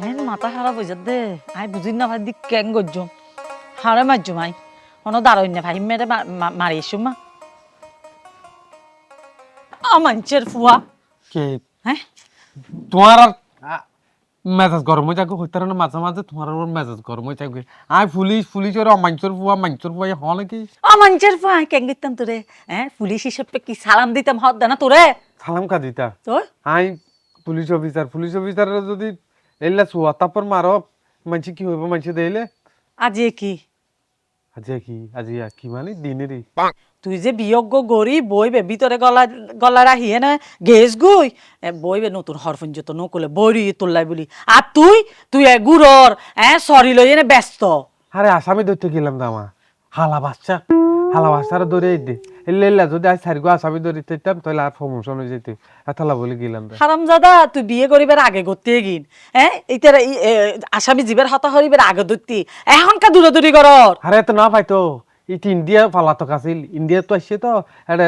আইন মাথা খারাপ হয়ে দে আই বুঝি না ভাই দিক কেন গজ্জ হারে মারজ মাই কোনো দাঁড়াই না ভাই মেরে মারি এসো মা আমাঞ্চের ফুয়া কে হ্যাঁ তোমার আর মেজাজ গরম হয়ে যাবে হইতে না মাঝে মাঝে তোমার ওর মেজাজ গরম হয়ে যাবে আই পুলিশ ওর মাঞ্চর ফুয়া হল কি আমাঞ্চের ফুয়া কেন দিতাম তোরে হ্যাঁ পুলিশ হিসেবে কি সালাম দিতাম হদ না তোরে সালাম কা দিতা তোর আই পুলিশ অফিসার যদি এলা চুয়া তারপর মারো মানছি কি হইব মানছি দেইলে আজি কি আজি কি মানে দিনেরই তুই যে বিয়োগ্য গরি বইবে ভিতরে গলা রাহিয়ে না গেস গুই বইবে নতুন হরফঞ্জ তো নকলে বইরি তোল্লাই বলি আর তুই গুড়র সরি লই এনে ব্যস্ত আরে আসামি ধরতে গেলাম দামা হালা বাচ্চার ধরে দে এল্লা যদি আজ সারিগো আসামি ধরে দিতাম তাহলে আর প্রমোশন হয়ে যেত এতলা বলে গেলাম হারামজাদা তুই বিয়ে করিবার আগে করতে গিন এইটার আসামি জীবের হতা হরিবার আগে ধরতি এখনকার দূরদূরি করর আরে এত না পাইতো ইটি ইন্ডিয়া পালাতক আছিল ইন্ডিয়া তো আসছে তো এটা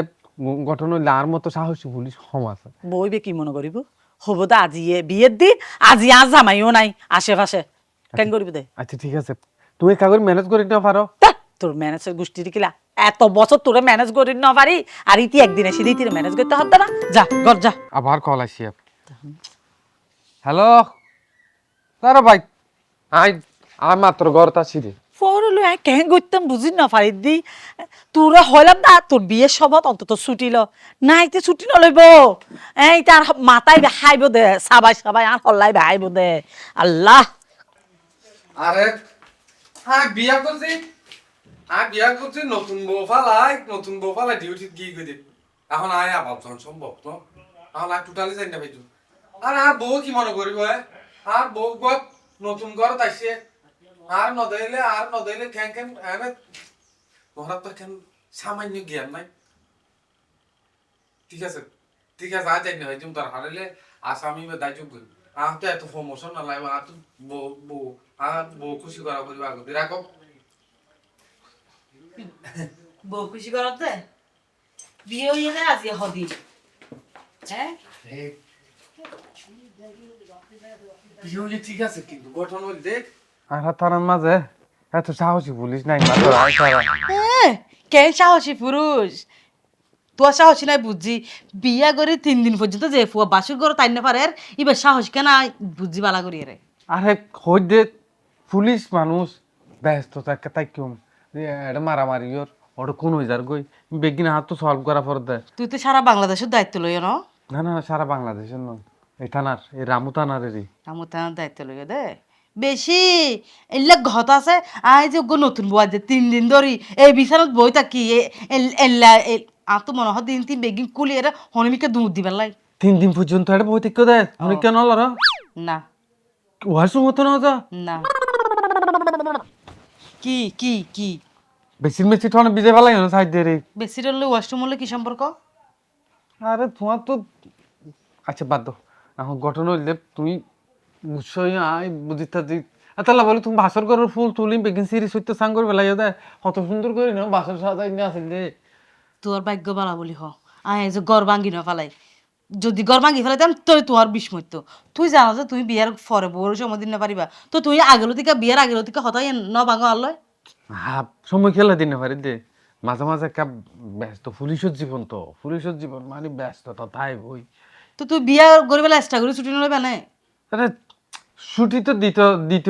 গঠন হইলে আর মতো সাহসী পুলিশ কম আছে বইবে কি মনে করিব হব দা আজি বিয়ের দিন আজি আজ জামাইও নাই আশেপাশে কেন করিব দে আচ্ছা ঠিক আছে তুমি কাগজ ম্যানেজ করে নিতে পারো তোর ম্যানেজের গোষ্ঠীর কিলা এত বছর তোরে ম্যানেজ করি না পারি আর ইতি একদিন এসে ইতিরে ম্যানেজ করতে হতো না যা ঘর যা আবার কল আসি হ্যালো তারা ভাই আই মাত্র ঘরটা আছি রে ফরলো কেন করতাম বুঝি না পারি দি তোরা হইলাম না তোর বিয়ের সবত অন্তত ছুটি ল নাইতে ছুটি নলইব এই তার মাথায় বেহাইব দে সবাই আর হল্লাই বেহাইব দে আল্লাহ আরে বিয়া করছি নতুন বউ ফালাই ডিউটি গিয়ে গই দেখ এখন আয় আবার সম্ভব তো এখন আর টোটালি যাই না ভাইতো আর বউ কি মনে করিব আর বউ নতুন ঘর আইসে আর নদাইলে খ্যাং আরে ঘর তো কেন সামান্য জ্ঞান নাই ঠিক আছে আজ যাই না ভাই তুমি তোর হারাইলে আসামি বা দায়িত্ব করি আর তো এত প্রমোশন না লাগবে আর তো বউ খুশি করা করিব আগে রাখো বউ খুশি করতে বিয়ে হইয়ে না আজকে হদি হ্যাঁ বিয়ে ঠিক আছে কিন্তু গঠন হইল দেখ আর তার মাঝে এত সাহসী পুলিশ নাই মাত্র কেন সাহসী পুরুষ তোর সাহসী নাই বুঝছি বিয়া করে 3 দিন পর্যন্ত যে ফুয়া বাসুর ঘর তাই না পারে এবার সাহস কেন বুঝছি বালা করি রে আরে খোঁজ দে পুলিশ মানুষ ব্যস্ত থাকে তাই কেউ এটা মারামারি ওর কোন হয়ে যার গই বেগিন হাত তো সলভ করা পর দেয় তুই তো সারা বাংলাদেশের দায়িত্ব লইও না সারা বাংলাদেশের নয় এই থানার এই রামু থানারেরই আমার থানার দায়িত্ব লইও দে বেশি এলে ঘত আছে আই যে নতুন বউ যে 3 দিন ধরি এই বিছানাত বই থাকি এল্লা আর তো মনে হয় দিন বেগিন কুলিয়ে হনিমিকে দুধ দিবার লাই 3 দিন পর্যন্ত এটা বই থেকে দেয় অনেক কেন হল না ওয়াশরুম হতো না যা না কি বেশির মেশি ঠনে বিজে ফেলাই না সাইড দিয়ে রে বেশি হলে ওয়াশরুম হলে কি সম্পর্ক আরে তোমার তো আচ্ছা বাদ দাও এখন গঠন হইলে তুমি নিশ্চয়ই আই বুঝিতা দি তাহলে বলে তুমি বাসর ঘরের ফুল তুলি বেগিন সিরিজ হইতে সাং করে বেলাই দেয় কত সুন্দর করে না বাসর সাজাই নিয়ে আসেন রে তোর ভাগ্য বালা বলি হ আয় যে গড় ভাঙ্গি না ফেলাই যদি গড় ভাঙ্গি ফেলাইতাম তুই তোমার বিস্মৃত তুই জানো যে তুমি বিয়ার পরে বউর সময় দিন না পারিবা তো তুই আগেলো থেকে বিয়ার আগেলো থেকে হতাই ন ভাঙো আল্লয় হ্যাঁ সময় খেলা দিন না পারি দে মাঝে মাঝে একটা ব্যস্ত পুলিশের জীবন মানে ব্যস্ততা তাই বই তো তুই বিয়া করে বেলা এক্সট্রা করে ছুটি নলে বেনে আরে ছুটি তো দিত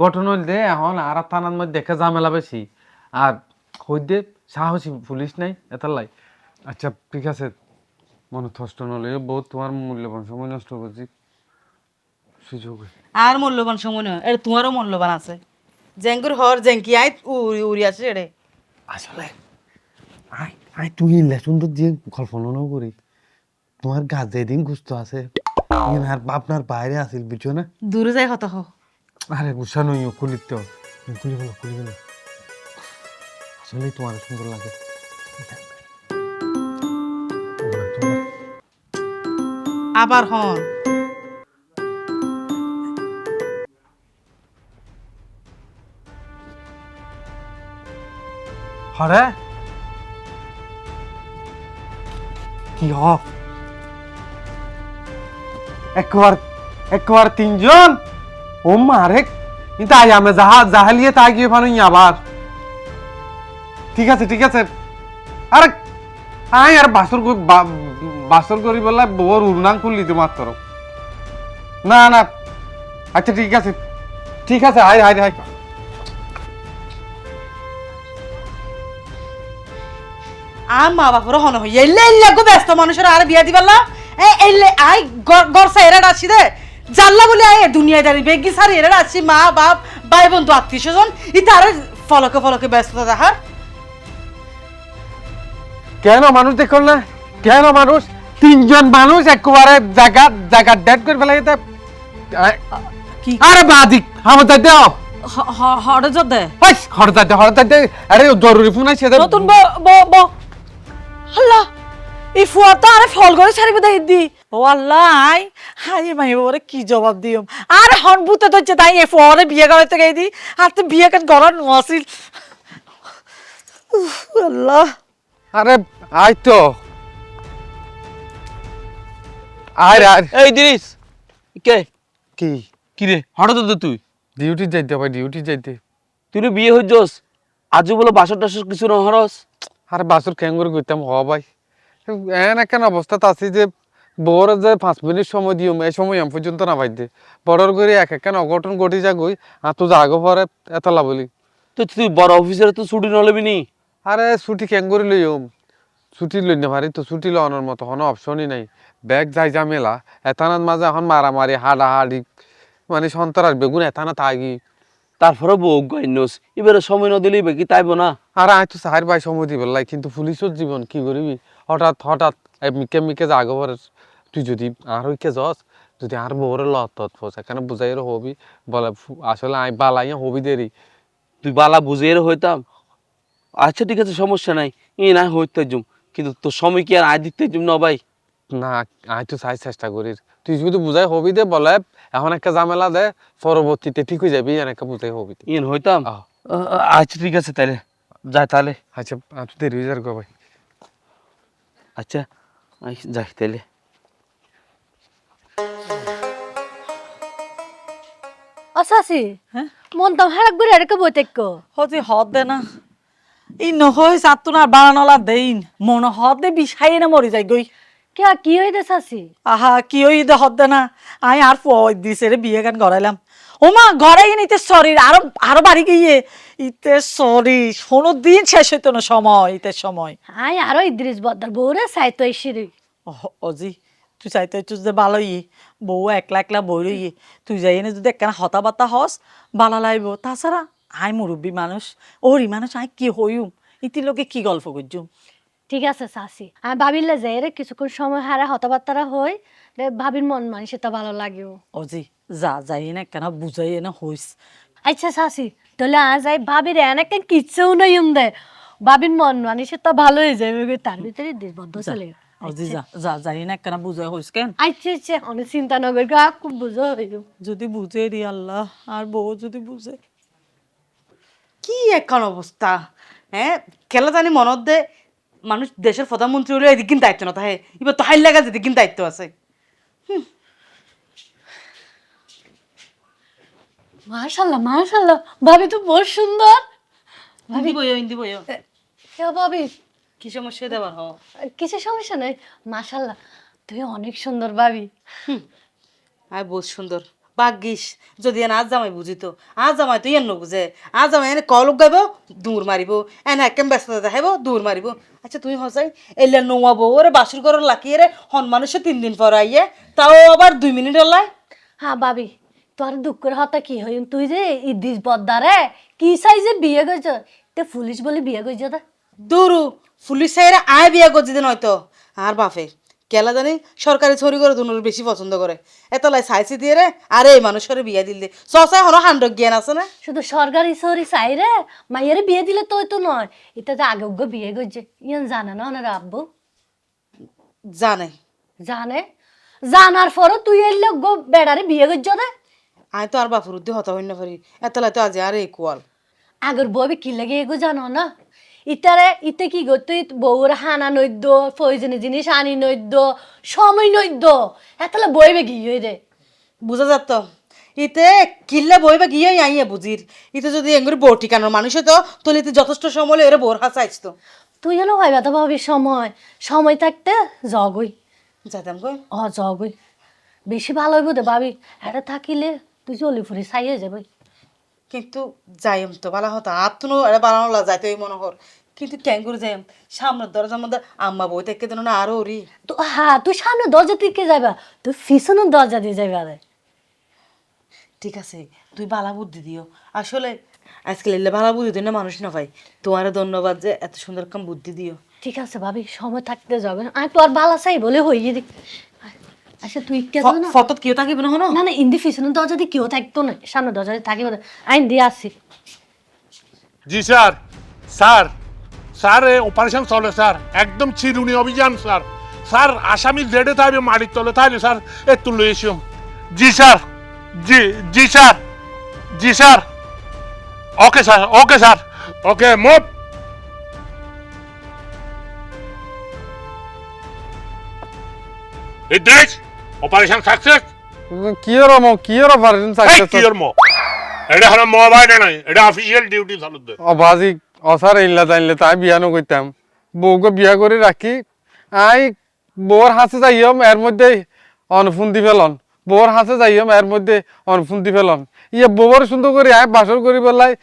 গঠন হইল দে এখন আর থানার মধ্যে দেখা ঝামেলা বেশি আর হইতে সাহসী পুলিশ নাই এতার লাই আচ্ছা ঠিক আছে মনে থষ্ট নলে বহুত তোমার মূল্যবান সময় নষ্ট করছি সুযোগ আর মূল্যবান সময় নয় এটা তোমারও মূল্যবান আছে জেঙ্গুর হর জেঙ্কি আই উড়ি আছে রে আসলে আই তুই সুন্দর দিয়ে কল্পনাও করি তোমার গাছ যেদিন গুস্ত আছে আর আপনার বাইরে আসিল বুঝছো না দূরে যাই কত আরে গুসা নই খুলিত খুলি গেল আসলে তোমার সুন্দর লাগে আবার হন হরে কি একবার 3 জন ও মারে কিন্তু আই আমি জাহালিয়ে তাই গিয়ে ফানুই আবার ঠিক আছে আরে আই আর বাসর করি বললা বউর উড়নাং খুললি তো মাত্র না আচ্ছা ঠিক আছে হাই আর মা বাপর হন হই এলে এলে গো ব্যস্ত মানুষের আর বিয়া দিবাল্লা এলে আই গর সাইরা আসি দে জানলা বলে আয় দুনিয়ায় দাঁড়ি বেগি সারি এরা আসি মা বাপ ভাই বন্ধু আত্মীয় স্বজন ইতা আর ফলকে ব্যস্ততা দেখার কেন মানুষ দেখল না কেন মানুষ তিনজন মানুষ একেবারে জায়গা ডেট করে ফেলে কি আরে বাদিক আমাদের দেও হড়ে দে হরতাতে আরে জরুরি ফোন আছে নতুন আল্লাহ এই ফুয়াটা আরে ফল করে ছাড়িবে দেই দি ও আল্লাহ হাই মাই ওরে কি জবাব দিম আর হন বুতে দচ্ছে তাই এ ফুয়ারে বিয়ে করতে গই দি আর তো বিয়ে কেন করার নসিল আল্লাহ আরে আই তো আর এই দিরিস কে কি কি রে হঠাৎ তো তুই ডিউটি যাইতে তুই বিয়ে হইছস আজও বলে বাসর টাসর কিছু নহরস আরে বাসুর ক্যাঙ্গুর করতাম হ ভাই কেন অবস্থা আছে যে বড় যে 5 মিনিট সময় দিও এই সময় আম পর্যন্ত না পাইতে বড়র করে কেন অঘটন ঘটি যাগই আর তো জাগো পরে এতলা বলি তুই বড় অফিসার তো ছুটি নলবি নি আরে ছুটি ক্যাঙ্গুরি লইম ছুটি লই না পারি তো ছুটি লওয়ানোর মতো কোনো অপশনই নাই ব্যাগ যাই ঝামেলা এতানার মাঝে এখন মারামারি হাডাহাডি মানে সন্তার বেগুন এতানা থাকি তারপরে বউ গাইনস এবারে সময় ন দিলেই কি তাইব না আর আয় তো সাহের ভাই সময় দিব লাই কিন্তু পুলিশের জীবন কি করবি হঠাৎ মিকে যা আগো পরে তুই যদি আর হইকে যাস যদি আর বউরে লত ফোস এখানে বুঝাই হবি বলে আসলে আই বালাই হবি দেরি তুই বালা বুঝিয়ে হইতাম আচ্ছা ঠিক আছে সমস্যা নাই ই না হইতে জুম কিন্তু তোর সময় কি আর আয় দিতে জুম না ভাই না আয় তো চাই চেষ্টা করিস তুই যদি বুঝাই হবি দে বলে এখন একটা ঝামেলা দে পরবর্তীতে ঠিক হয়ে যাবি একটা বুঝাই হবি ইন হইতাম আচ্ছা ঠিক আছে তাহলে যাই তাহলে আচ্ছা তুই দেরি হয়ে যার গো ভাই আচ্ছা যাই তাহলে অসাসি হ্যাঁ মন তো হারাক বুড়ি আর কে বইতেক হজি হদ দে না ই নহই সাতুন আর বানানলা দেইন মন হদ দে বিষাই না মরি যাই গই কে কি হইতে সাসি আহা কি ওই দে হদ দে না আই আর ফয় দিছে রে বিয়ে গান গড়াইলাম ও মা ঘরে গিয়ে ইতে সরি আরো বাড়ি গিয়ে ইতে সরি 15 দিন শেষ হইতো না সময় ইতে সময় আই আরো ইদ্রিস বদ্দার বউরে সাইতো ইসিরি অজি তুই চাইতে চুজ যে ভালোই বউ একলা বই রই তুই যাই এনে যদি একখানা হতা বাতা হস বালা লাইব তাছাড়া আই মুরব্বী মানুষ ওরই মানুষ আই কি হইম ইতি লোকে কি গল্প করছুম ঠিক আছে সাসি আমি ভাবিলে যাই রে কিছুক্ষণ সময় হারা হতাবার্তারা হই রে ভাবির মন মানসে তা ভালো লাগেও অজি যাই না কেন বুঝাই এনে হইস আচ্ছা সাসি তাহলে আজ আই ভাবির এনে কেন কিচ্ছু নাই দে ভাবির মন মানসে তা ভালো হয়ে যাবে তার ভিতরে দেশ বদ্ধ চলে অজি যাই না কেন বুঝাই হইস কেন আচ্ছা অনেক চিন্তা নগর গা খুব বুঝো হইব যদি বুঝে রে আল্লাহ আর বউ যদি বুঝে কি এখন অবস্থা হ্যাঁ খেলা জানি মনত দে মানুষ দেশের প্রধানমন্ত্রী হলে এদিক কিন্তু দায়িত্ব না তাহে এবার তো হাইল লাগা যেদিক কিন্তু দায়িত্ব আছে মাশাআল্লাহ ভাবি তো বহুত সুন্দর হিন্দি বইও কে ভাবি কি সমস্যা দেবার হ কিসের সমস্যা নাই মাশাআল্লাহ তুই অনেক সুন্দর ভাবি আয় বহুত সুন্দর ভাগ্যিস যদি এনে আজ জামাই বুঝিত আজ জামাই তো এন বুঝে আজ জামাই এনে কলক গাইব দূর মারিব এনে একেম ব্যস্ততা দেখাইব দূর মারিব আচ্ছা তুই হসাই এলে নোয়াবো ওরে বাসুর ঘরের লাকিয়ে রে হন মানুষে 3 দিন পর আইয়ে তাও আবার 2 মিনিট হলাই হ্যাঁ ভাবি তোর দুঃখের হতা কি হই তুই যে ইদিস বদ্দারে কি সাইজে বিয়ে গেছ তে পুলিশ বলে বিয়ে গেছ দা দূরু পুলিশ সাইরে আয় বিয়া করছি দিন হয়তো আর বাপে কেলা জানি সরকারি ছড়ি করে দুনুর বেশি পছন্দ করে এতলাই সাইসি দিয়ে রে আরে এই মানুষের বিয়া দিলে সসাই হলো 100 জ্ঞান আছে না শুধু সরকারি সরি চাই রে মাইয়ের বিয়ে দিলে তো তো নয় এটা যে আগে উগ্র বিয়ে গেছে ইয়ান জানে না ওনার আব্বু জানে জানার পরও তুই এলে গো বেড়ারে বিয়ে গেছ দে আয় তো আর বাপুর উদ্দি হতা হইন পারি এতলাই তো আজ আর এই কোয়াল আগের বউবে কি লাগে এগো জানো না ইতে কি গো তুই বউর হানা নৈদ্য প্রয়োজনীয় জিনিস আনি নৈদ্য সময় নৈদ্য এতলা বইবে কি রে বুঝা যাত ইতে কিল্লা বইবা গিয়ে আইয়া বুঝির ইতে যদি এঙ্গুরি বউ ঠিকানোর মানুষ তো তোলে যথেষ্ট সময় এর বোর হাসা আইস তো তুই হলো ভাই ব্যথা ভাবি সময় সময় থাকতে জগই যাইতাম কই জগই বেশি ভালো হইব দে ভাবি এটা থাকিলে তুই চলি ফুরি চাইয়ে যাবে কিন্তু যাইম তো বালা হতো আর তো আরে বানানো লা যাইতে মনে কর কিন্তু ট্যাঙ্গুর যাইম সামনের দরজার মধ্যে আম্মা বই থেকে দেন না আরো ওরি তো হ্যাঁ তুই সামনে দরজা থেকে যাবা তুই পিছনের দরজা দিয়ে যাবে আরে ঠিক আছে তুই বালা বুদ্ধি দিও আসলে আজকাল এলে বালা বুদ্ধি দিও না মানুষ না ভাই তোমার ধন্যবাদ যে এত সুন্দর কাম বুদ্ধি দিও ঠিক আছে ভাবি সময় থাকতে যাবে আমি তো আর বালা চাই বলে হইয়ে দি আচ্ছা তুই কে না ফটোত কেউ থাকিবে না হনো না না ইন্দি পিছনের দরজা দিয়ে কেউ থাকতো না সামনে দরজা দিয়ে থাকিবে আইন দিয়ে আসি জি স্যার স্যার স্যার অপারেশন চলে স্যার একদম চিরুনি অভিযান স্যার স্যার আসামি জেডে থাকবে মাটির তলে থাকবে স্যার একটু লইছিলাম জি স্যার জি জি স্যার জি sir okay sir okay move Idris operation success কি অপারেশন কি এর মো এটা হলো মোবাইল নাই এটা অফিশিয়াল ডিউটি চালু অবাজি অসার ইল্লা জানলে তাই বিয়ানো করতাম বউকে বিয়া করে রাখি আই বউর হাসে যাইম এর মধ্যে অনফুন্দি ফেলন বউর হাসে যাইম এর মধ্যে অনফুন্দি ফেলন ইয়ে বউর সুন্দর করে আয় বাসর করি বেলায়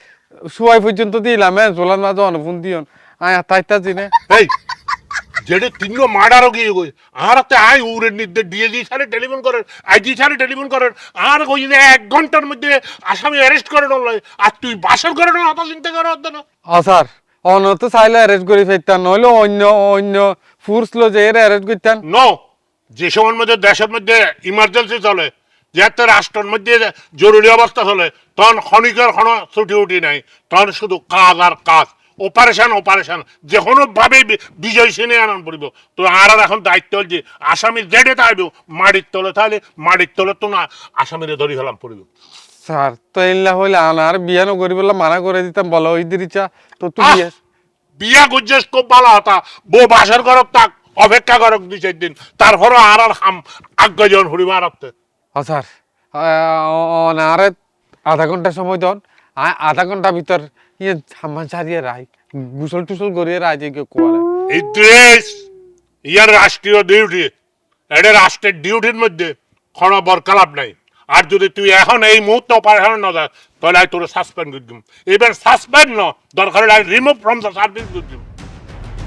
শুয়াই পর্যন্ত দিলাম জোলার মাঝে অনফুন্দি হন আয় তাইতা চিনে এই যেটা তিনগো মার্ডারও গিয়ে গই আর একটা আই উড়ের নির্দেশ ডিএজি স্যারে টেলিফোন করেন আইজি স্যারে টেলিফোন করেন আর কই যে 1 ঘন্টার মধ্যে আসামি অ্যারেস্ট করে নয় আর তুই বাসর করে না অত চিন্তা করা হতো না স্যার অনত চাইলে অ্যারেস্ট করে ফেলতাম নইলে অন্য অন্য ফোর্স লো যে অ্যারেস্ট করতেন নো যে সময়ের মধ্যে দেশের মধ্যে ইমার্জেন্সি চলে যে একটা রাষ্ট্রের মধ্যে জরুরি অবস্থা চলে তখন ক্ষণিকের কোনো ছুটি উটি নাই তখন শুধু কাজ আর কাজ অপারেশন যে কোনো ভাবে বিজয় সিনে আনন্দ পড়িব তো আর এখন দায়িত্ব হল যে আসামি জেডে থাকবে মাটির তলে থাকলে মাটির তলে তো না আসামিরে ধরি ফেলাম পড়িব স্যার তো এল্লা হইলে আনার বিয়ানো করি বলে মানা করে দিতাম বলো ওই দিরিচা তো তুই বিয়া গুজেস খুব ভালো হতা বউ বাসর করক তাক অপেক্ষা করক 2-4 দিন তারপরও আর হাম আজ্ঞাজন হরিমা রাখতে স্যার আরে আধা ঘন্টা সময় দেন আধা ঘন্টা ভিতর ইয়ে সামান সারিয়ে রাই গুসল টুসল করিয়ে রাই যে কেউ কোয়ারে ইদ্রিস ইয়ার রাষ্ট্রীয় ডিউটি এটা রাষ্ট্রের ডিউটির মধ্যে কোনো বরকালাপ নাই আর যদি তুই এখন এই মুহূর্তে অপারেশন না যায় তাহলে আমি তোর সাসপেন্ড করে দিব এবার সাসপেন্ড ন দরকার হলে রিমুভ ফ্রম দ্য সার্ভিস করে দিব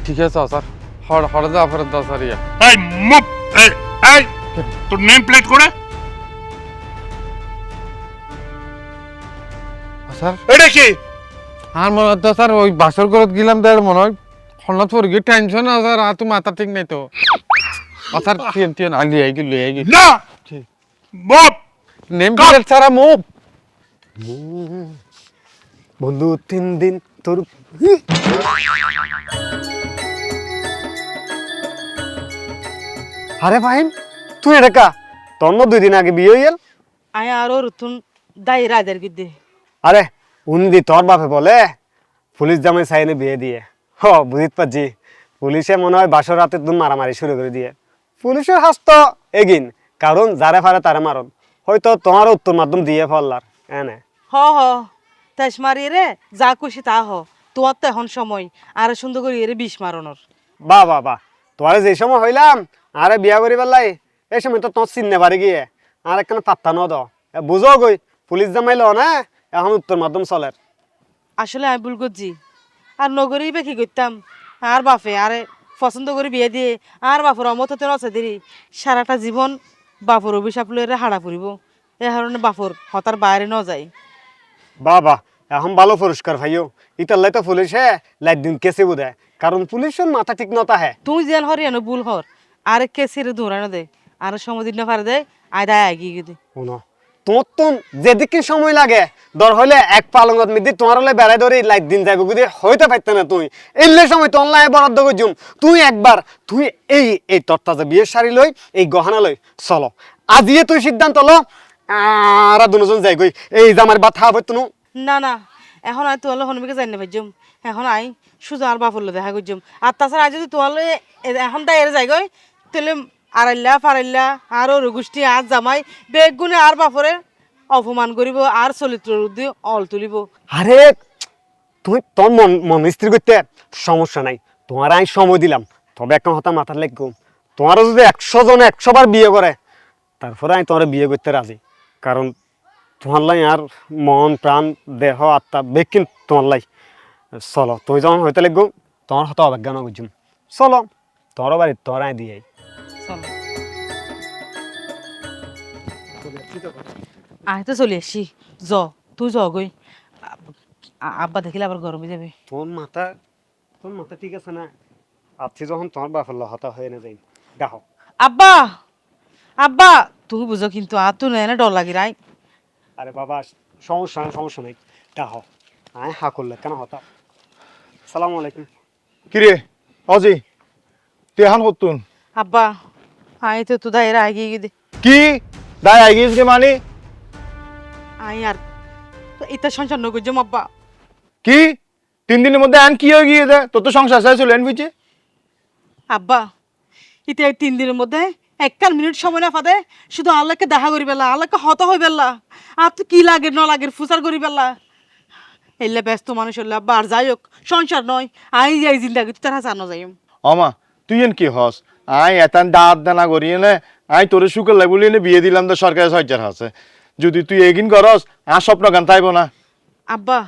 ঠিক আছে স্যার হরে যা ফেরত দাও স্যার ইয়া এই মুভ এই তোর নেম প্লেট করে স্যার এটা কি আর মনে হতো স্যার ওই বাসর করত গেলাম তার মনে হয় হঠাৎ করে গিয়ে টেনশন আছে স্যার আর তো মাথা ঠিক নাই তো স্যার টিএন লিয়ে আই না মুভ নেম প্লেট ছাড়া মুভ বন্ধু 3 দিন তোর আরে ভাইম তুই এটা কা তোর না 2 দিন আগে বিয়ে হইল আয় আরো রতুন দাই রাজার গিদ্দে আরে উনি তোর বাপে বলে পুলিশ জামাই সাইনে বিয়ে দিয়ে হ বুঝিত পারছি পুলিশে মনে হয় বাসর রাতে তুমি মারামারি শুরু করে দিয়ে পুলিশের হাস্ত এগিন কারণ যারে ফারে তারে মারন হয়তো তোমার উত্তর মাধ্যম দিয়ে ফেললার এনে হ তেজ মারি রে যা খুশি তা হ তোমার তো এখন সময় আর সুন্দর করে এরে বিষ মারণর বা তোরে যে সময় হইলাম আরে বিয়া করি পেলাই এই সময় তো তোর চিন্নে পারি গিয়ে আর একখানে পাত্তা ন দ বুঝো গই পুলিশ জামাইল না এখন উত্তর মাধ্যম চলে আসলে আমি ভুল করছি আর নগরেই বা কি করতাম আর বাপে আরে পছন্দ করে বিয়ে দিয়ে আর বাপর অমততে নচে দেরি সারাটা জীবন বাপর অভিশাপ লইরে হাড়া পড়িব এ কারণে বাপর হতার বাইরে ন যায় বাবা এখন ভালো পুরস্কার ভাইও ইতাল্লাই তো পুলিশে লাইট দিন কেসে বুঝে কারণ পুলিশের মাথা ঠিক নতা হ্যাঁ তুই যেন হরিয়ানো ভুল হর আরে কে সিরে দৌড়ানো দে আর সময় দিন না পারে দে আয় দায় এগিয়ে গিয়ে দে শুনো তোর তো যেদিকে সময় লাগে দর হইলে এক পালঙ্গত মিদি তোমার হলে বেড়াই ধরে লাইট দিন যাইব যদি হইতে পারতে না তুই এলে সময় তো অনলাইনে বরাদ্দ করছুম তুই একবার তুই এই তরতাজা বিয়ের শাড়ি লই এই গহনা লই চলো আজিয়ে তুই সিদ্ধান্ত লো আর দুজন যাই গই এই জামার বাথা হবে তুনু না এখন আয় তোয়ালে হনমিকে জানি না ভাইজম এখন আই সুজা আর বাপর লো দেখা করছম আর তাছাড়া আজ যদি তোয়ালে এখন তাই এর যাই গই তাহলে আড়াইলা ফারাইলা আর ওর গোষ্ঠী আর জামাই বেগুনে আর বাপরে অপমান করিব আর চরিত্র উদ্দি অল তুলিব। আরে তুমি তোর মন স্থির করতে সমস্যা নাই, তোমার আমি সময় দিলাম, তবে একটা কথা মাথার লাগবো, তোমারও যদি 100 জন 100 বার বিয়ে করে তারপরে আমি তোমার বিয়ে করতে রাজি, কারণ তোমার লাই আর মন প্রাণ দেহ আত্মা বেকিন তোমার লাই। চলো তুই যখন হইতে লাগবো তোমার হয়তো অবজ্ঞা না বুঝুম, চলো তোমার বাড়ি তোমার আই দিয়ে চলো আয় তো চলে আসি, জ তুই জ গই, আব্বা দেখিলে আবার গরমে যাবে। তোর মাথা ঠিক আছে না? আছি যখন তোমার বাপের হতা হয়ে না যাই দেখো। আব্বা আব্বা তুমি বুঝো কিন্তু আর তো নেই না ডর লাগি রাই। আরে বাবা সমস্যা নেই দেখো, আয় হা করলে কেন হতা। সালাম আলাইকুম। কিরে অজি তুই এখন হতুন আব্বা আয় তো দায়েরা আগিয়ে গিয়ে দে কি দায় আইগিস কে মানে আই আর এটা সংসার নগর জম আব্বা। কি 3 দিনের মধ্যে আন কি হয়ে গিয়ে তোর তো সংসার চাইছিল এন পিছে আব্বা এটা এই 3 দিনের মধ্যে এককাল মিনিট সময় না ফাদে শুধু আল্লাহকে দেখা করি পেলা, আল্লাহকে হত হই পেলা, আর তো কি লাগে ন লাগে ফুসার করি পেলা। এলে ব্যস্ত মানুষ হলে আব্বা আর যাই হোক সংসার নয় আই যাই জিন্দাগি তুই তারা জানো যাই। অমা তুই এন কি হস আই এতান দাঁত দানা করিয়ে নে আই তোরে শুকর লাই বলি বিয়ে দিলাম তো সরকারি সজ্জার আছে, যদি তুই এগিন করস আর স্বপ্ন গান তাইব না। আব্বা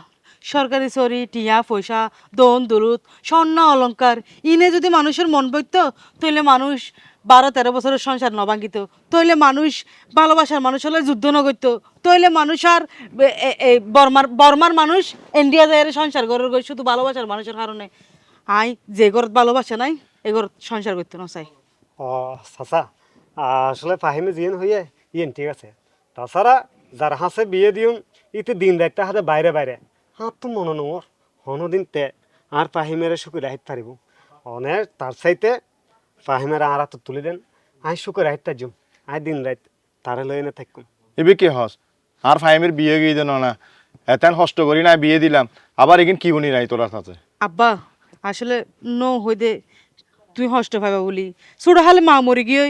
সরকারি চরি টিয়া পয়সা দন দরুদ স্বর্ণ অলংকার ইনে যদি মানুষের মন বইত তইলে মানুষ 12-13 বছরের সংসার ন ভাঙিত, তইলে মানুষ ভালোবাসার মানুষ হলে যুদ্ধ ন করতো, তইলে মানুষ আর বর্মার মানুষ ইন্ডিয়া যায় সংসার ঘরের গই শুধু ভালোবাসার মানুষের কারণে। আই যে ঘর ভালোবাসা নাই এ ঘর সংসার করতে না চাই। ও চাচা আসলে ফাহিমে জিয়েন হইয়ে ইয়েন ঠিক আছে, তাছাড়া যার হাসে বিয়ে দিউন ইতে দিন রাখতে হাতে বাইরে বাইরে হাত তো মনে নোর হনদিন তে আর ফাহিমের শুকুর রাহিত পারিব অনেক তার চাইতে ফাহিমের আর হাত তুলে দেন আই শুকুর রাহিত তার জুম আই দিন রাত তারে লই এনে থাকুম। এবে কি হস আর ফাইমের বিয়ে গিয়ে দেন না এতান কষ্ট করি না বিয়ে দিলাম আবার এগিন কি বনি নাই তোরা কাছে। আব্বা আসলে নো হইদে তুই হষ্ট পাইবা বলি ছোট হালে মা মরি গিয়ে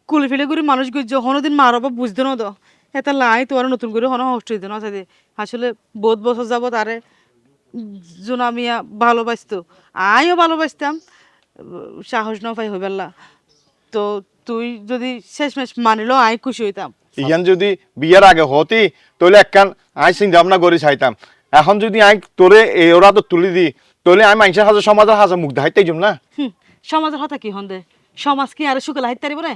কুলে ফেলে করে মানুষ গুজ হনদিন মার অভাব বুঝতে না তো এটা লাই তোমার নতুন করে হন হষ্ট হইতে না চাইতে। আসলে বহুত বছর যাব তারে জোনা মিয়া ভালোবাসতো আইও ভালোবাসতাম, সাহস না পাই হইবেলা, তো তুই যদি শেষমেশ মানিল আই খুশি হইতাম। ইয়ান যদি বিয়ের আগে হতি তাহলে একখান আই চিন্তা ভাবনা করে চাইতাম, এখন যদি আই তোরে ওরা তো তুলি দি তাহলে আমি মানুষের হাজার সমাজের হাজার মুখ দেখাইতেই যাম না। সমাজের কথা কি হন্দে সমাজ কি আর শুকলা হাইতে পারিব না,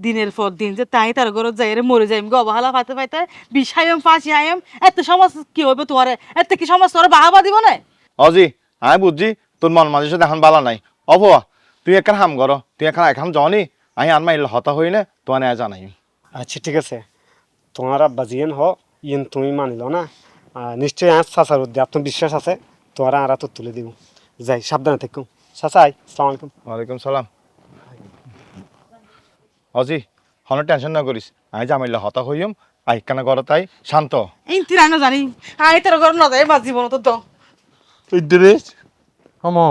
দিনের পর দিন যে তাই তার ঘরত যাই রে মরে যাইম গো অবহেলা পাইতে পাইতে বিষায়ম ফাঁসি আয়ম এত সমাজ কি হইবে তোমার, এত কি সমাজ তোর বাহাবা দিব না। অজি আমি বুঝছি তোর মন মাঝে সাথে এখন বালা নাই অভয়া তুই একখান হাম কর তুই এখন জনি আমি আনমা ইল হতা হই না তোমার জানাই। আচ্ছা ঠিক আছে তোমার আব্বা জিয়েন হ ইয়েন তুমি মানিল না নিশ্চয়ই আজ চাচার উদ্দে আপনার বিশ্বাস আছে তোমার আর তো তুলে দিব যাই সাবধানে থাকুম। চাচা আই সালাম আলাইকুম। ওয়ালাইকুম সালাম। অজি হন টেনশন না করিস আমি জামাইলে হতা হইম আইকানা কর তাই শান্ত। এই তিরাই না জানি আই তোর ঘর না যাই বাঁচিব না তো ইদ্রিস আমো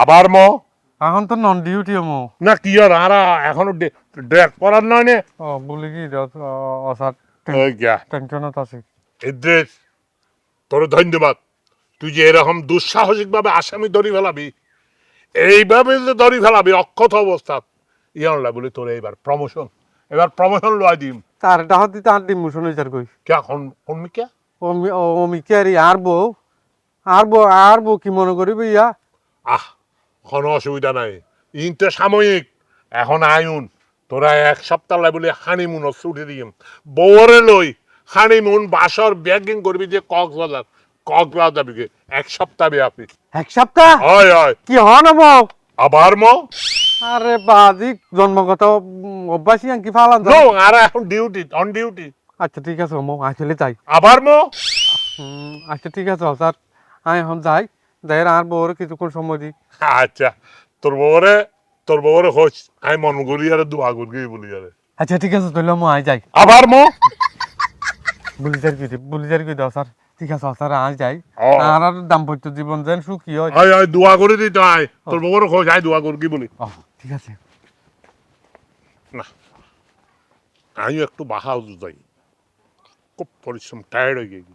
আবার ম এখন তো নন ডিউটি আমো না কি আর এখনো ড্রেস পরার নয় নে ও বলি কি অসার ওই গা টেনশনত আছে ইদ্রিস তোর ধন্যবাদ, তুই যে এরকম দুঃসাহসিক ভাবে আসামি ধরি ফেলাবি, এইভাবে যে ধরি ফেলাবি অক্ষত অবস্থা ইয়ানলা বলে তোর এবার প্রমোশন লয় দিম। তার ডাহত দিতে আর ডিমোশন হইতার কই কে কোন মিকা ও মিকারি আর বউ কি মনে করিবে ইয়া কোনো অসুবিধা নাই, ইনতে সাময়িক এখন আয়ুন তোরা 1 সপ্তাহ লাই বলে হানিমুন ছুটি দিম বউরে লই হানিমুন বাসর ব্যাগিং করবি যে কক্সবাজার যাবি 1 সপ্তাহ ব্যাপী। 1 সপ্তাহ হয় হয় কি হন আমো আবার ম আরে বাজি জন্মগত অভ্যাসই আঙ্কি ফালান নো আর এখন অন ডিউটি। আচ্ছা ঠিক আছে আমো আসলে যাই আবার ম আচ্ছা ঠিক আছে স্যার আমি এখন যাই আর বউরে কিছুক্ষণ সময় দিই। আচ্ছা তোর বউরে হোস আমি মন করি আর দোয়া করি বলি আরে আচ্ছা ঠিক আছে তাহলে আমি যাই আবার ম বুলিজার কি দাও স্যার ঠিক আছে স্যার আজ যাই আর দাম্পত্য জীবন যেন সুখী হয় আয় দোয়া করে দিতে আয় তোর বউরে হোস আয় দোয়া করি বলি। ঠিক আছে না আমি একটু বাহাউজ যাই খুব পরিশ্রম টায়ার্ড হয়ে গেছি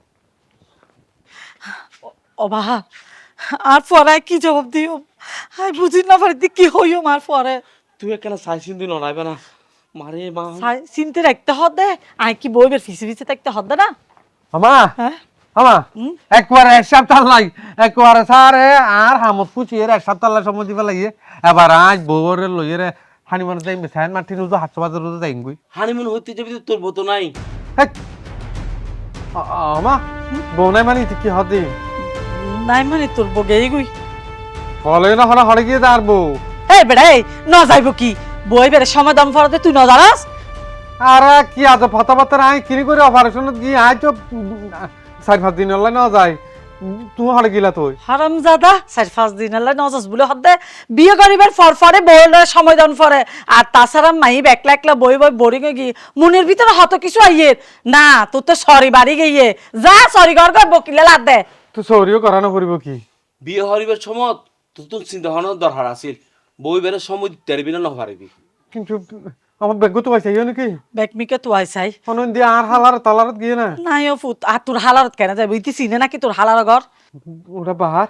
অবা আর পরে কি জবাব দিও আই বুঝি না পারি কি হইও মার পরে তুই কেন চাই চিন্তি নড়াইবে না মারে মা চিনতে রাখতে হদে আই কি বইবের ফিসে ফিসে থাকতে হদে না আমা হ্যাঁ আমা একবারে এক সপ্তাহ লাই একবারে সারে আর হামত পুচিয়ে এক সপ্তাহ লাই সময় দিবা লাগিয়ে এবার আজ বউরে লইয়ে রে হানিমান যাই মেসাইন মাটি রোজ 800 রোজ যাই গই হানিমুন হইতে যাবি তো তোর বতো নাই আমা বউ নাই মানে কি হদি নাই মানে তোর বগেই গুই ফলে না হলে হলে গিয়ে দাঁড়বো এই বেড়া এই ন যাইব কি বই বেড়ে সময় দম ফরতে তুই ন জানাস আর কি আছে ফতাফতা নাই কিনি করে অপারেশনত গিয়ে আজ তো 4-5 দিন হলে না যায় তুই হলে গিলা তুই হারামজাদা 4-5 দিন হলে ন যাস বলে হদে বিয়ে করিবার ফরফরে বউলে সময় দম ফরে আর তাছাড়া মাই একলা একলা বই বই বোরিং হয়ে গিয়ে মনের ভিতরে হত কিছু আইয়ে না তোর তো সরি বাড়ি গিয়ে যা সরি ঘর ঘর বকিলে লাদ দে তুই সরিও করানো করিব কি বিয়ে হরিবার সময় তোর তো চিন্তা ভাবনার দরকার আছিল বই বেড়ে সময় দিতে পারবি না পারবি কিন্তু আমার বেগ তো পাইছে নাকি বেকমিকে তো আইসাই অনন দিয়ে আর হালার তালারত গিয়ে না নাই ও ফুট আর তোর হালারত কেন যাইব ইতি চিনে নাকি তোর হালার ঘর ওটা বাহার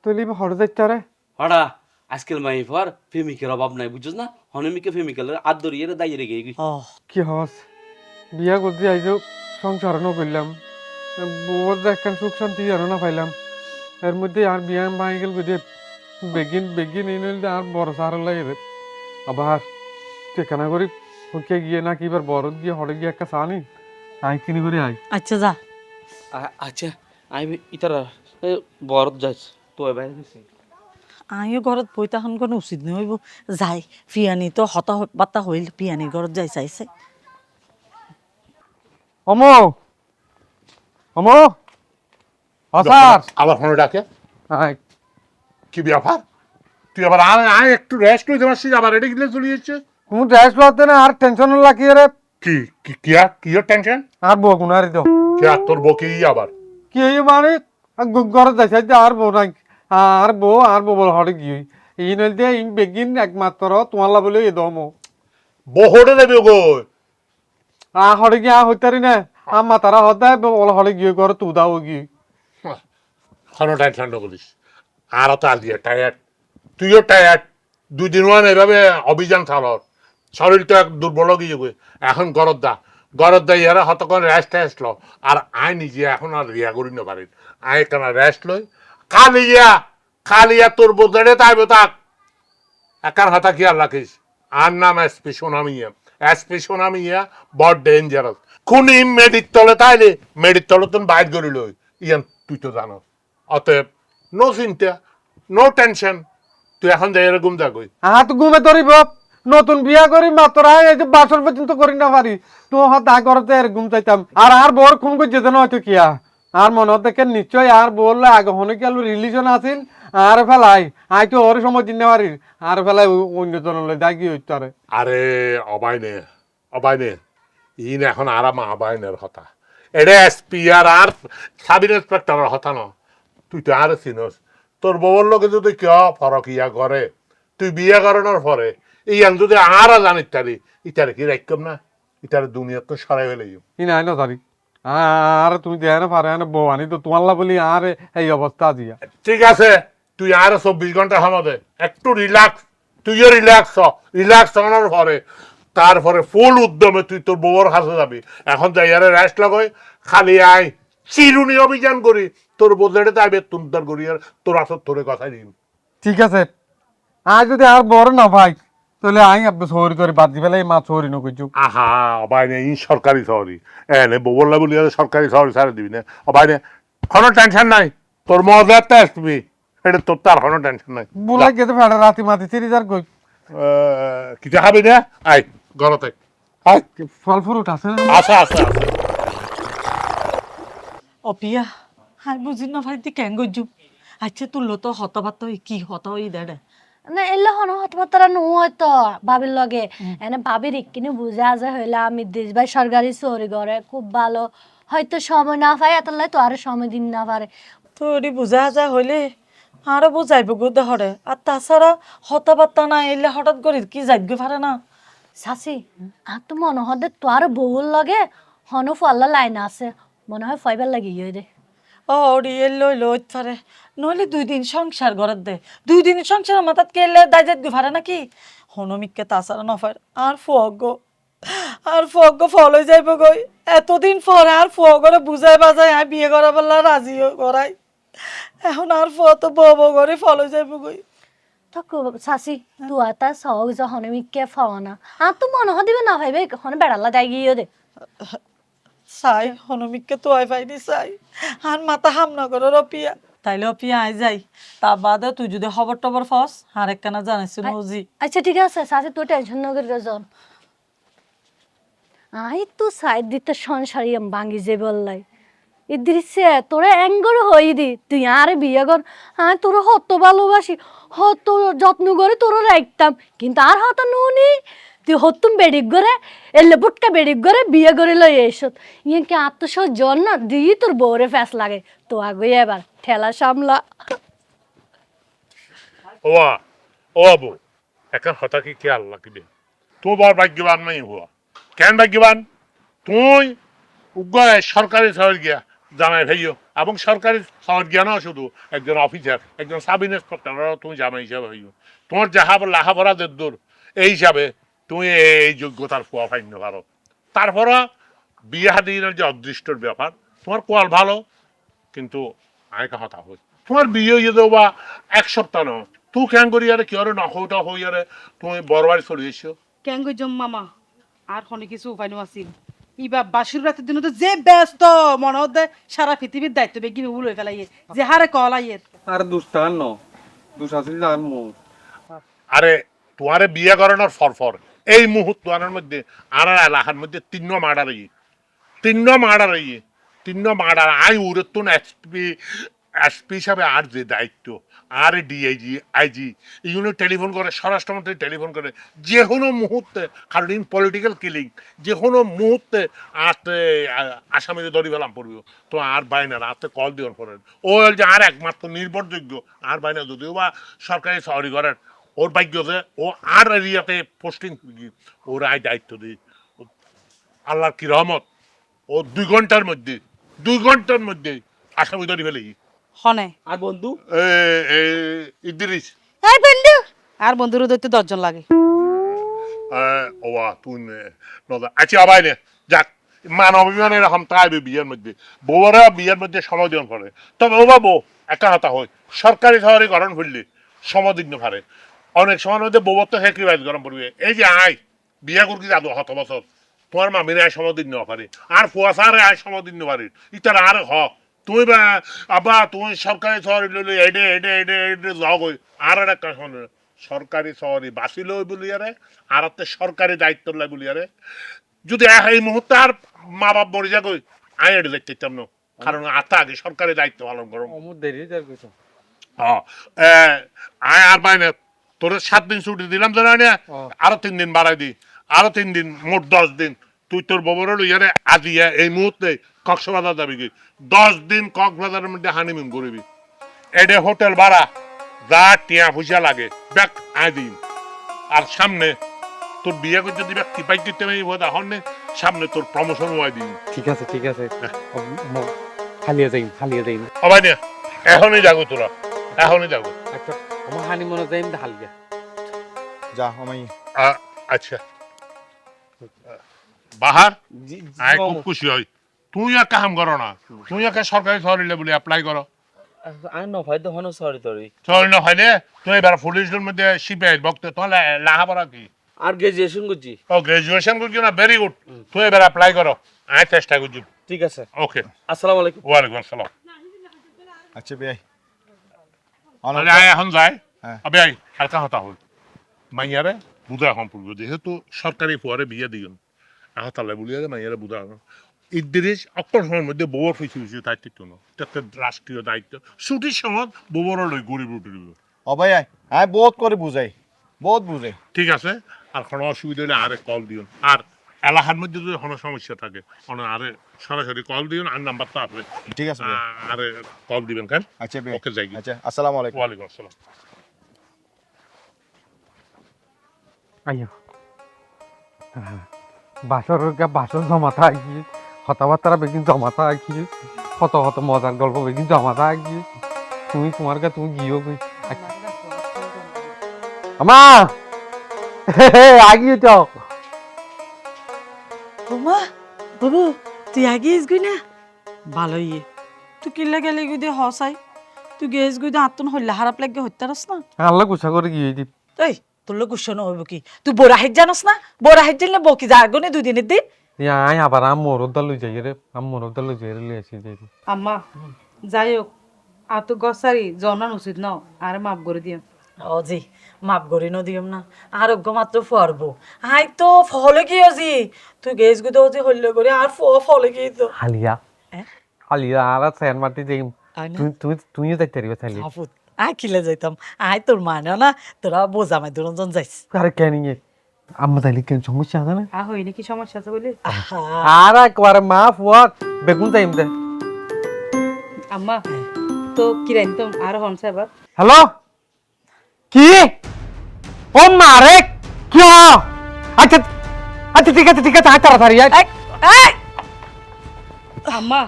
তুই লিবে হরে যাইতারে হড়া আজকাল মাই ফর প্রেমিকের অভাব নাই বুঝছিস না হনমিকে প্রেমিকের আদ দরিয়ে দাইয়ে রেখে গই ও কি হস বিয়া করতে আইজো সংসার ন করলাম বউর একখান সুখ শান্তি জানো না পাইলাম এর মধ্যে আর বিয়া ভাঙি গেল বুঝে বেগিন বেগিন এই নইলে আর বড় সার লাগে রে আবার ঠিকানা করি ওকে গিয়ে না কি এবার বড় গিয়ে হরে গিয়ে একটা সানি আই কিনি করে আই আচ্ছা যা আচ্ছা আমি ইতারা বরত যাইছ তো বাইরে গেছি আমিও ঘরত বই তখন কোনো উচিত নই হইব যাই পিয়ানি তো হতা বাত্তা হইল পিয়ানির ঘরত যাই চাইছে অমো অমো আসার আবার ফোনে ডাকে আই কি ব্যাপার তুই আবার আয় একটু রেস্ট করতে পারছিস আবার এটা গিলে চলে যাচ্ছে তুমি ড্রেস লতে না আর টেনশন লাগিয়ে রে কি কি কি টেনশন আর বউ গুনারি দাও কি আর তোর বকি আবার কি মানে ঘরে যাইছে আর বউ নাই আর বউ বল হরে গিয়ে এই নইলে দিয়ে ইন বেগিন একমাত্র তোমার বলে এ দমো বহরে দেবে গো হরে গিয়ে হইতারি না আম্মা তারা হদায় বল হরে গিয়ে ঘরে তু দাও গিয়ে কোনো টেনশন করিস আর তো আলিয়া টায়ার্ড তুইও টায়ার্ড 2 দিন ওয়ান এভাবে অভিযান চালর শরীরটা দুর্বল গিয়ে গো এখন গরদ দা ইয়ারা হতক্ষণ রেস্ট টেস্ট ল আর আয় নিজে এখন আর রিয়া করি না পারি আয় কেন রেস্ট লই কালিয়া তোর বোধে তাইবে তাক একার হাতা কি আর রাখিস আর নাম এসপি সোনামিয়া বড় ডেঞ্জারাস কোন মেডির তলে তাইলে মেডির তলে তুমি বাইর করি লই ইয়ান তুই তো জানো অতএব নো চিন্তা নো টেনশন তুই এখন যাই এরকম যাগই হাত ঘুমে ধরিব নতুন বিয়া করি মাত্র এই যে বাসর পর্যন্ত করি না পারি তো হতা করতে এরকম চাইতাম আর বর খুন করছে যেন হয়তো কিয়া আর মনে দেখে নিশ্চয় আর বললে আগে হনে কি রিলিজন আছিল আর ফেলাই আই তো ওর সময় দিতে পারি আর ফেলাই অন্য জনলে যাই কি হইতো আরে অবাইনে ইন এখন আরাম আবাইনের কথা এটা এসপি আর সাব ইন্সপেক্টরের কথা ন তুই তো আর চিনস তোর বউর লোকে যদি কেউ ফরক ইয়া করে তুই বিয়ে করানোর পরে ইয়ান যদি আর জানিস তারি ইটারে কি রাখতাম না ইটারে দুনিয়া তো সরাই ফেলে ই নাই না তারি আর তুমি দেয় না পারে না বউ আনি তো তোমার বলি আর এই অবস্থা দিয়া ঠিক আছে তুই আর 24 ঘন্টা হামাদে একটু রিল্যাক্স তুইও রিল্যাক্স হওয়ার পরে তারপরে ফুল উদ্যমে তুই তোর বউর কাছে যাবি এখন যাই আরে রেস্ট লাগাই খালি আয় চিরুনি অভিযান করি তোর বদলেটে যাইবে তুমতার করি আর তোর আসর তোরে কথা দিন ঠিক আছে আজ যদি আর বড় না ভাই তাহলে আই আপনি সরি করে বাদ দিবেলে মা সরি ন কইছু আহা অবাইনে ই সরকারি শহরি এনে বউলা বলি সরকারি শহরি ছাড়ে দিবি না অবাইনে কোনো টেনশন নাই তোর মজাতে আসবি এটা তোর তার কোনো টেনশন নাই বুলাই গেতে ফেড়া রাতি মাতি 3000 কই কিছু খাবি না আয় ঘরতে আয় ফল ফ্রুট আছে না আছে অপিয়া হাই বুঝি না ভাই কেন গজু আচ্ছা তুই লো তো হতবাত কি হত হই দেড়ে না এলে হন হতবাতারা নো হয়তো ভাবির লগে এনে ভাবির ইকিনি বুঝা যে হইলা আমি দেশ ভাই সরকারি চোরি করে খুব ভালো হয়তো সময় না পাই এতলাই তো আর সময় দিন না পারে তোরই বুঝা যা হইলে আরো বুঝাইব গো দেহরে আর তাছাড়া হতাবার্তা না এলে হঠাৎ করে কি যাইবে পারে না শাসি আর তো মনে হদে তো আর বউর লগে হনো ফল্লা লাইন আছে মনে হয় ফাইবার লাগি ইয়ে দে ও রিয়েল লই লইত পারে নইলে 2 দিন সংসার গড়ত দে 2 দিন সংসার মাথাত কেলে দাইজেত গো পারে নাকি হনমিককে তাছাড়া নফার আর ফগ ফলো যাইব গই এতদিন পরে আর ফগরে বুঝাই বাজাই আর বিয়ে করা বললা রাজি করাই এখন আর ফ তো বউ করে ফলো যাইব গই তকু সাসি তু আতা সহজ যে হনমিককে ফাওনা আর তো মনে হয় দিবে না ভাইবে হন বেড়ালা যাই গিয়ে দে চাই হনমিককে তো আই পাইনি চাই আর মাথা হাম না করো রপিয়া তাইলে অপিয়া আই যাই তা বাদে তুই যদি খবর টবর ফস আর একখানা জানাইছি নজি আচ্ছা ঠিক আছে সাসি তুই টেনশন না করে জন আই তো সাইড দিতে সংসারিয়াম ভাঙ্গি যে বললাই ইদ্রিসে তোরে অ্যাঙ্গর হই দি তুই আর বিয়ে কর হ্যাঁ তোর হত ভালোবাসি হত যত্ন করে তোর রাখতাম কিন্তু আর হত নুনি তুই হতুম বেডিক করে এলে বুটকা বেডিক করে বিয়ে করে লই এসত ইয়ে কি আত্মসজ্জন না দিই তোর বউরে ফ্যাস লাগে তো আগে এবার ঠেলা সামলা ওয়া ও আবু এখন হতা কি কে আল্লাহ কি দে তুই বড় ভাগ্যবান নাই হওয়া কেন ভাগ্যবান তুই উগ্র সরকারি শহর গিয়া জামাই ভাইও এবং সরকারি শহর গিয়া না শুধু একজন অফিসার একজন সাব ইন্সপেক্টর তুমি জামাই হিসাবে হইও তোমার যাহা লাহাভরা দূর এই হিসাবে তুমি এই যোগ্যতার ফুয়া ফাইন পারো তারপরে বিয়া দিনের যে অদৃষ্টর ব্যাপার তোমার কোয়াল ভালো কিন্তু আয়কা হতা হই তোমার বিয়ে হয়ে দেবো বা 1 সপ্তাহ ন তুই কেন করি আরে কি আরে নহটা হই আরে তুমি বড় বাড়ি চলে এসো কেন গই জম মামা আর হনে কিছু উপায় আছিল ইবা বাসুর রাতের দিন তো যে ব্যস্ত মনে হতে সারা পৃথিবীর দায়িত্ব বেগিন উল হয়ে ফেলাইয়ে যে হারে কলাইয়ের আর দুষ্টান ন দুষ্টাছিল আর মু আরে তোমারে বিয়ে করানোর ফরফর এই মুহূর্ত আনার মধ্যে আর এলাকার মধ্যে 3 মার্ডার আই উড়তুন এসপি হিসাবে আর যে দায়িত্ব আর ডিআইজি আইজি এগুলো টেলিফোন করে স্বরাষ্ট্রমন্ত্রী টেলিফোন করে যে কোনো মুহূর্তে কারণ ইন পলিটিক্যাল কিলিং যে কোনো মুহূর্তে আসামিদের ধরি ফেলাম পড়বে তো আর বাইনা রাতে কল দেওয়ার পরে ও যে আর একমাত্র নির্ভরযোগ্য আর বাইনা যদিও বা সরকারি চাকরি করেন ওর ভাগ্য যে ও আর এরিয়াতে পোস্টিং ওর আয় দায়িত্ব দিই আল্লাহর কি রহমত ও 2 ঘন্টার মধ্যে আসামি ধরি ফেলে হনে আর বন্ধু ইদ্রিস এই বন্ধু আর বন্ধুর দইতে 10 জন লাগে ওয়া তুই নজা আচ্ছা আবাই নে যাক মান অভিমান এরকম তাইবে বিয়ের মধ্যে বউরা বিয়ের মধ্যে সময় দিন করে তবে ও বাবু একা হাতা হয় সরকারি শহরে গঠন করলে সময় দিন পারে অনেক সময় মধ্যে বউর তো স্যাক্রিফাইস গরম পড়বে এই যে আয় বিয়া করবি যাদু হত বছর তোমার মামির আয় সময় দিন পারে আর ফুয়াশারে আয় সময় দিন পারে ইতার আর হ তুই বা আবা তুমি সরকারি শহরে লইলে এডে এডে এডে এডে যাও গই আর একটা সরকারি শহরে বাসিল বলি আরে আর একটা সরকারি দায়িত্ব লাই বলি আরে যদি এই মুহূর্তে আর মা বাপ মরে যা গই আয় এডে দেখতে চাম না কারণ আতা আগে সরকারি দায়িত্ব পালন করো অমর দেরি যার কইছো আয় আর বাইনে তোর 7 দিন ছুটি দিলাম তো না আরো 3 দিন বাড়াই দি আরো 3 দিন মোট 10 দিন তুই তোর ববর লইয়ারে আজিয়া এই মুহূর্তে কক্সবাজার যাবি কি 10 দিন কক্সবাজারের মধ্যে হানিমুন করবি এডে হোটেল ভাড়া যা টিয়া পয়সা লাগে ব্যাক আই দিন আর সামনে তোর বিয়ে করতে দিবে কি পাই দিতে আমি বোধ হন্নে সামনে তোর প্রমোশন হওয়াই দিন ঠিক আছে খালিয়া যাইম অবাই না এখনই যাগো তোরা এখনই যাগো আচ্ছা আমার হানি মনে যাইম হালিয়া যা আমাই আচ্ছা বাহার জি আই খুব খুশি হই তুই আর কাম করো না তুই আর সরকারি শহরে বলে অ্যাপ্লাই করো আর ন ভাই তো হনো সরি তরি চল না হয় তুই এবার পুলিশের মধ্যে সিপিআই বক্তে তোমার লেখাপড়া কি আর গ্রাজুয়েশন করছি ও গ্রাজুয়েশন করছি না ভেরি গুড তুই এবার অ্যাপ্লাই করো আয় চেষ্টা করছি ঠিক আছে ওকে আসসালামু আলাইকুম ওয়ালাইকুম আসসালাম আচ্ছা ভাই তাহলে আয় এখন যায় হ্যাঁ। আবে আয় হালকা হতা হল মাইয়ারে বুধা এখন পড়বে যেহেতু সরকারি ফুয়ারে বিয়ে দিন আহতালে বলিয়া মাইয়ারে বুধা ইদ্রিস অক্টোবর সময়ের মধ্যে বউর ফেসি হয়েছে দায়িত্ব না এটা রাষ্ট্রীয় দায়িত্ব ছুটির সময় বউর লই গরিব উঠিব অবাই আয় বহুত করে বুঝাই বহুত বুঝাই ঠিক আছে আর কোনো অসুবিধা হলে আরে কল দিও আর এলাকার মধ্যে যদি কোনো সমস্যা থাকে আরে সরাসরি কল দিও আর নাম্বারটা আছে ঠিক আছে ভাই। আরে কল দিবেন কেন আচ্ছা ভাই ওকে যাই আচ্ছা আসসালামু আলাইকুম ওয়ালাইকুম আসসালাম আইয়া বাসর জমা থাকি কথাবার্তা বেগিন জমা থাকি কত কত মজার গল্প বেগিন জমা থাকি তুমি তোমার কাছে তুমি গিয়েও কই আমা আগিয়ে যাও বৌমা বাবু তুই আগে গই না ভালো ইয়ে তুই কিল্লা গেলে গই দে হসাই তুই গেস গই দে আত্মন হইলা খারাপ লাগে হইতারস না আল্লাহ গুছা করে গিয়ে দিই এই তোর লোক গুসন হইব কি তুই বড়া হেজ জানোস না বড়া হেজ জানলে বকি যা গনে 2 দিনের দিন আই আবার মোরদা লই যাই রে মোরদা লই যাই রে লিয়েছি যাই আম্মা যাই হোক আর তো গসারি জন্মান উচিত ন আর মাফ করে দিও ও জি মাপ গরি ন দিম না আরোগ্য মাত্র ফুয়ারবো আই তো ফলে কি জি তুই গেস গই দে জি হইল করে আর ফলে কি তো হালিয়া হালিয়া আর সেন মাটি যাই তুই যাইতে রিবে চাইলি আপু আই কিলে যাইতাম আই তোর মানে না তোরা বোঝামাই দুজন যাইস আরে কেন ইয়ে আম্মা তাইলে কেন সমস্যা আছে না হই নাকি সমস্যা আছে বলে আর একবার মা ফুয়াত বেগুন যাইম দে আম্মা তো কিরাইন তো আর হন সাহেব হ্যালো কি ও মারে কি আচ্ছা আচ্ছা ঠিক আছে আয় তাড়াতাড়ি আয় এই আম্মা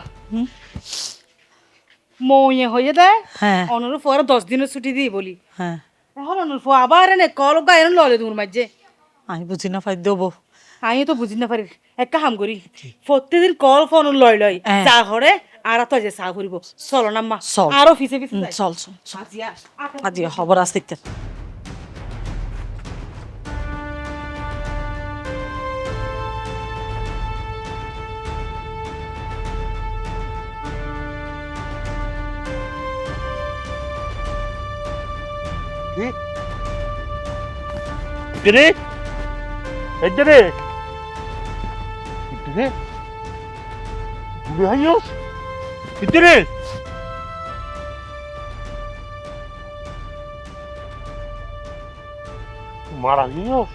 মইয়ে হয়ে দেয় হ্যাঁ অনুরূপ পরে 10 দিনের ছুটি দিই বলি হ্যাঁ এখন অনুরূপ আবার এনে কল গায়ের ললে দূর মাঝে আমি বুঝি না পাই দেবো আমি তো বুঝি না পারি একটা কাম করি প্রত্যেকদিন কল ফোন লয় লয় চা ঘরে আর তো যে চা ঘুরিব চলো না মা চল। আরো পিছে পিছে যাই। চল চল চল আজিয়া আজি খবর আছে দেখতে কিরে এদিকে এদিকে বুড়ি হাইয়স এদিকে মারা গিয়েস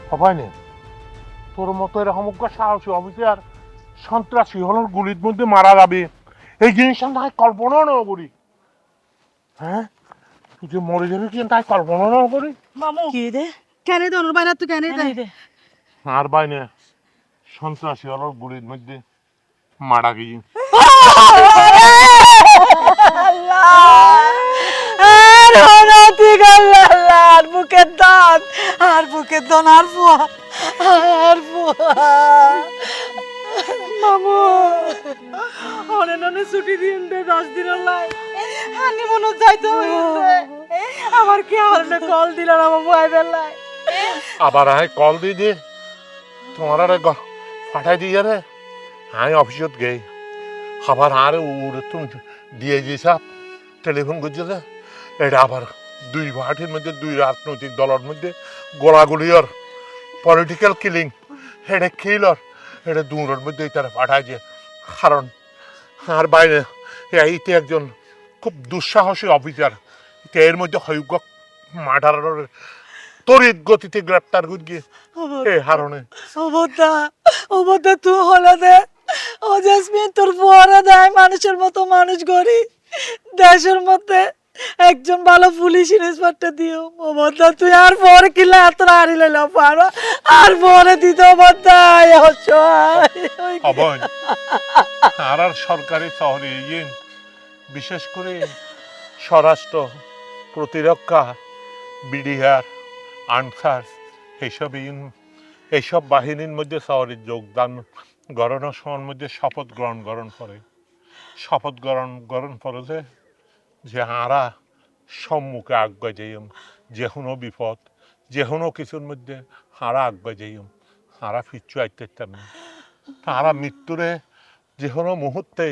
হবাই না তোর মতো এরকম সাহসী অফিসার সন্ত্রাসী হলের গুলির মধ্যে মারা যাবে এই জিনিসটা না কল্পনা না করি হ্যাঁ তুই যে মরে যাবি কি তাই কল্পনা না করি মামু কি দে কেন দে অনুর বাইনা তুই কেন দে আর ভাই না সন্ত্রাসী হলের গুলির মধ্যে মারা গিয়ে আর হনাতি গাল্লাহ আর বুকের দাঁত আর বুকের দন আর ফুয়া আর ফুয়া মামু অনে ননে ছুটি দিন দে 10 দিন লাই হানি মনে যাইতে হইছে আমার কি হারনে কল দিল না মামু আইবেল লাই আবার আয় কল দিয়ে দে তোমার আরে ফাটাই দিয়ে রে আমি অফিসত গেই আবার আরে উড়ে তুমি দিয়ে সাপ টেলিফোন করছে এটা আবার 2 পার্টির মধ্যে 2 রাজনৈতিক দলের মধ্যে গোলাগুলি আর পলিটিক্যাল কিলিং এটা কিলার এটা দূরের মধ্যে তারা পাঠাইছে কারণ আর বাইরে এইতে একজন খুব দুঃসাহসী অফিসার এর মধ্যে হয়ুগ মার্ডারের তড়িৎ গতিতে গ্রেপ্তার করে গিয়ে এই হারণে অবতা তুই হলে দে ও জাসমিন তোর পরে দেয় মানুষের মতো মানুষ গড়ি দেশের মধ্যে একজন ভালো পুলিশ ইন্সপেক্টর দিও অবতা তুই আর পরে কিলা এত হারি লাইল পারো আর পরে দিত অবতা অবয় আর আর সরকারি শহরে ইয়ে বিশেষ করে স্বরাষ্ট্র প্রতিরক্ষা বিডিআর আনসার এইসব বাহিনীর মধ্যে শহরের যোগদান গ্রহণের সময়ের মধ্যে শপথ গ্রহণ করে শপথ গ্রহণ করে যে হারা সম্মুখে আজ্ঞা যাইম যে কোনো বিপদ যে কোনো কিছুর মধ্যে হারা আজ্ঞা যাইম হারা ফিরছু আইতে না তারা মৃত্যুরে যে কোনো মুহূর্তে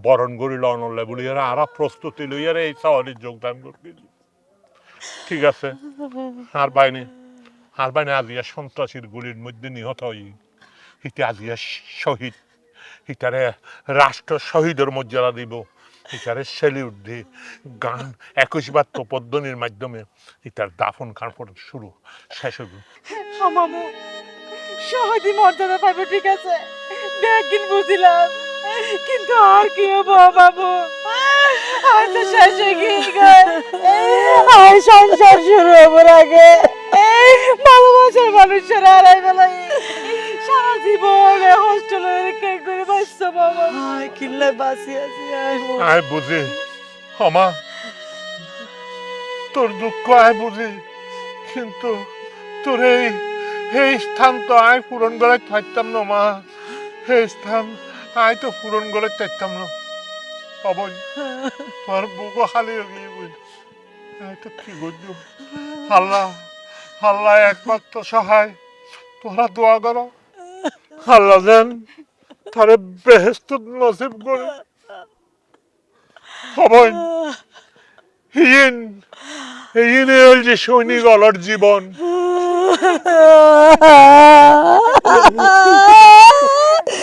বরণ করিল অনলে বলি আরা প্রস্তুতি লইয়ারে এই শহরে যোগদান করতে ঠিক আছে আর বাইনে আজিয়া সন্ত্রাসীর গুলির মধ্যে নিহত হই ইতে আজিয়া শহীদ ইটারে রাষ্ট্র শহীদের মর্যাদা দিব ইটারে সেলিউট দিয়ে গান 21বার তোপধ্বনির মাধ্যমে ইটার দাফন কার্পণ শুরু শেষ হইব মামু শহীদি মর্যাদা পাবে ঠিক আছে দেখিন বুঝিলাম কিন্তু আর কি হবো বাবু আর তো শেষ হয়ে গিয়ে আর সংসার শুরু হবার আগে ভালোবাসার মানুষের হারাই বেলায় সারা জীবন হোস্টেলে রেখে করে বাঁচছো বাবা আয় কিল্লে বাসি আছি আয় মোর। আয় বুঝি ক্ষমা, তোর দুঃখ আয় বুঝি, কিন্তু তোর এই স্থান তো আয় পূরণ করে থাকতাম না মা। এই স্থান আয় তো পূরণ করে থাকতাম না। পাবই তোর বুকও খালি হয়ে গিয়ে বুঝ, আয় তো কি বুঝলো। আল্লাহ আল্লাহ একমাত্র সহায়, তোরা দোয়া করো আল্লাহ যেন তারে বেহেশত নসিব করে। হবই হিন হল যে সৈনিক অলর জীবন।